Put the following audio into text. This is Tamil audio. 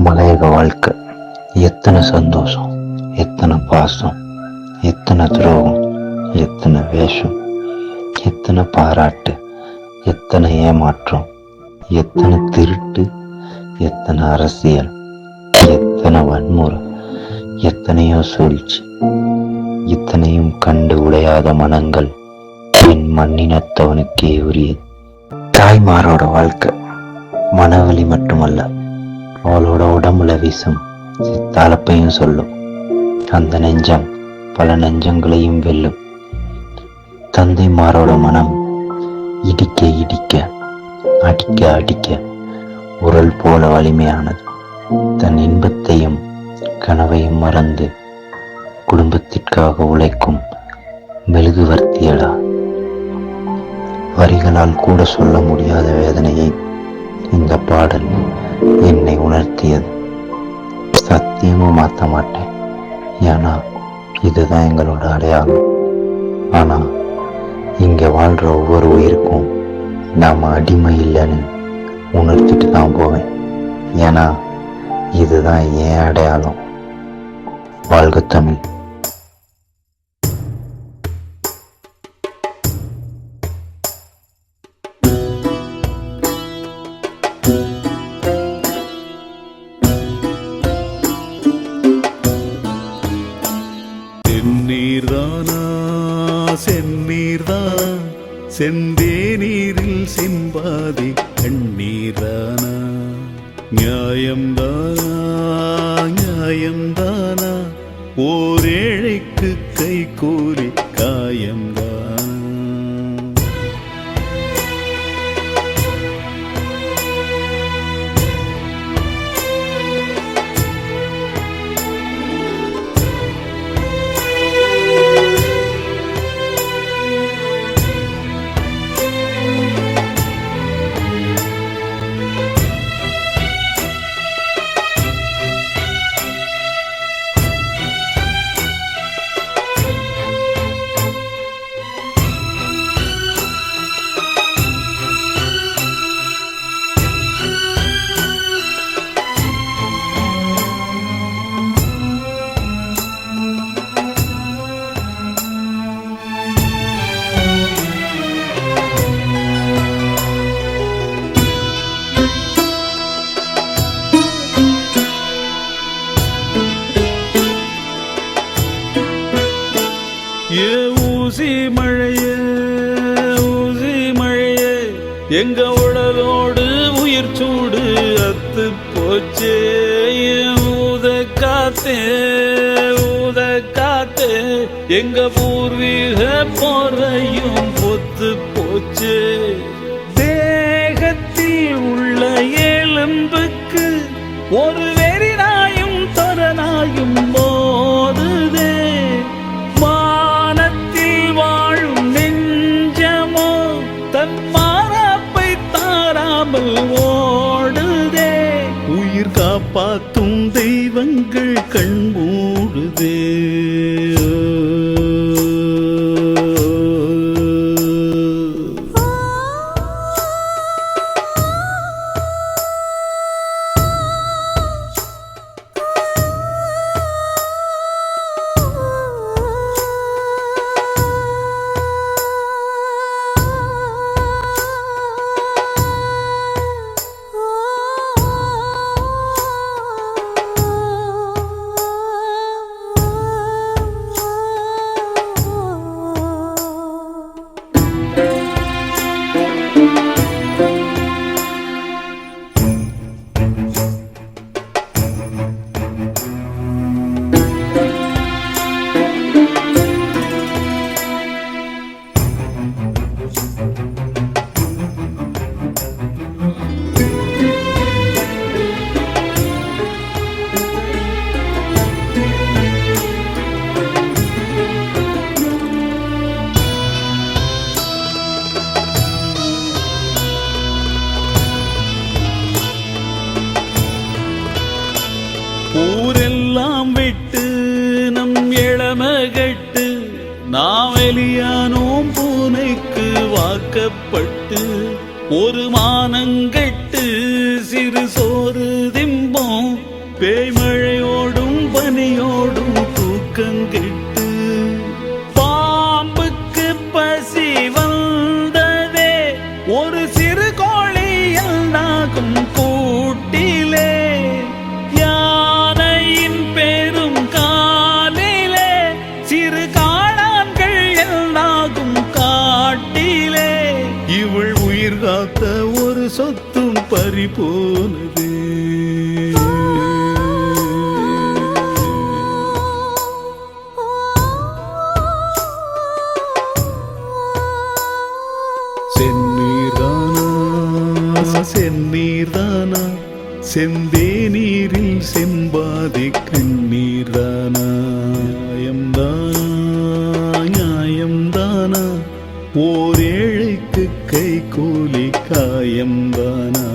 மலையக வாழ்க்கை எத்தனை சந்தோஷம், எத்தனை பாசம், எத்தனை துரோகம், எத்தனை வேஷம், எத்தனை பாராட்டு, எத்தனை ஏமாற்றம், எத்தனை திருட்டு, எத்தனை அரசியல், எத்தனை வன்முறை, எத்தனையோ சூழ்ச்சி. இத்தனையும் கண்டு உடையாத மனங்கள் என் மண்ணினத்தவனுக்கே உரியது. தாய்மாரோட வாழ்க்கை மனவலி மட்டுமல்ல, அவளோட உடம்புல வீசும் சித்தாளப்பையும் சொல்லும். அந்த நெஞ்சம் பல நெஞ்சங்களையும் வெல்லும். தந்தைமாரோட மனம் இடிக்க இடிக்க, அடிக்க அடிக்க உரல் போல வலிமையானது. தன் இன்பத்தையும் கனவையும் மறந்து குடும்பத்திற்காக உழைக்கும் மெழுகுவர்த்தியடா. வரிகளால் கூட சொல்ல முடியாத வேதனையை இந்த பாடல் என்னை உணர்த்தியது. சத்தியமும் மாற்ற மாட்டேன், ஏன்னா இதுதான் எங்களோட அடையாளம். ஆனா இங்க வாழ்ற ஒவ்வொரு உயிருக்கும் நாம அடிமை இல்லைன்னு உணர்த்திட்டு தான் போவேன். ஏன்னா இதுதான் என் அடையாளம். வாழ்க தமிழ். செந்நீர்தான் செந்தேநீரில் செம்பாதி கண்ணீரானா? நியாயம்தானா நியாயம்தானா ஓரேழைக்கு கை கூலி காயம்தான்? ஊசி மழையே ஊசி மழையே எங்க உடலோடு உயிர் சூடு அத்து போச்சே. ஊத காத்தே ஊத காத்தே எங்க பூர்வீக போரையும் பொத்து போச்சே. தேகத்தில் உள்ள எலும்புக்கு ஒரு வெறிநாயும் தொரநாயும் போதுதே. ஓடுதே உயிர் காப்பாற்றும் தெய்வங்கள் கண் மூடுதே. விட்டு நம் இளமகட்டு நாம் வெளியானோம் பூனைக்கு வாக்கப்பட்டு ஒரு மானங்கெட்டு சிறு சோறு திம்போம் பேய்மழையோடும் பனியோடும் தூக்கங்கெட்டு பாம்புக்கு பசி வந்ததே ஒரு சிறு கோழி என்னாகும் கூட்டிலே யானையின் பெரும் காலிலே சிறு காளான்கள் என்னாகும் காட்டிலே இவள் உயிர் காத்த ஒரு சொத்தும் பறி போனது செந்நீர்தானா செந்தேநீரில் செம்பாதி கண்ணீர்தானா நியாயம்தானா ஓர் ஏழைக்கு கை கூலி காயம்தானா